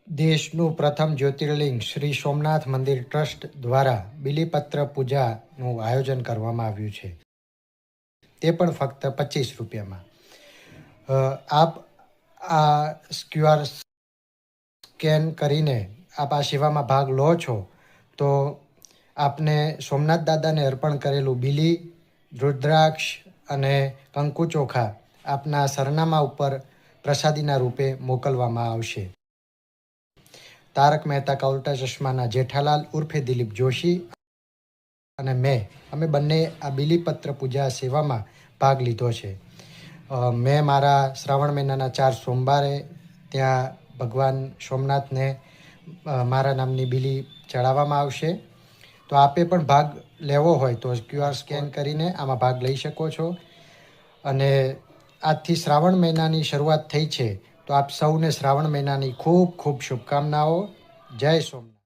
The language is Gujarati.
દેશનું પ્રથમ જ્યોતિર્લિંગ શ્રી સોમનાથ મંદિર ટ્રસ્ટ દ્વારા બિલીપત્ર પૂજાનું આયોજન કરવામાં આવ્યું છે, તે પણ ફક્ત 25 રૂપિયામાં. આપ આ QR સ્કેન કરીને આપ આ સેવામાં ભાગ લો છો તો આપને સોમનાથ દાદાને અર્પણ કરેલું બીલી, રુદ્રાક્ષ અને કંકુ ચોખા આપના સરનામા ઉપર પ્રસાદીના રૂપે મોકલવામાં આવશે. તારક મહેતા કા ઉલ્ટા ચશ્માના જેઠાલાલ ઉર્ફે દિલીપ જોશી અને અમે બંને આ બિલીપત્ર પૂજા સેવામાં ભાગ લીધો છે. મેં મારા શ્રાવણ મહિનાના 4 સોમવારે ત્યાં ભગવાન સોમનાથને મારા નામની બીલી ચડાવવામાં આવશે. તો આપે પણ ભાગ લેવો હોય તો QR સ્કેન કરીને આમાં ભાગ લઈ શકો છો. અને આજથી શ્રાવણ મહિનાની શરૂઆત થઈ છે, તો આપ સૌને શ્રાવણ મહિનાની ખૂબ ખૂબ શુભકામનાઓ. જય સોમનાથ.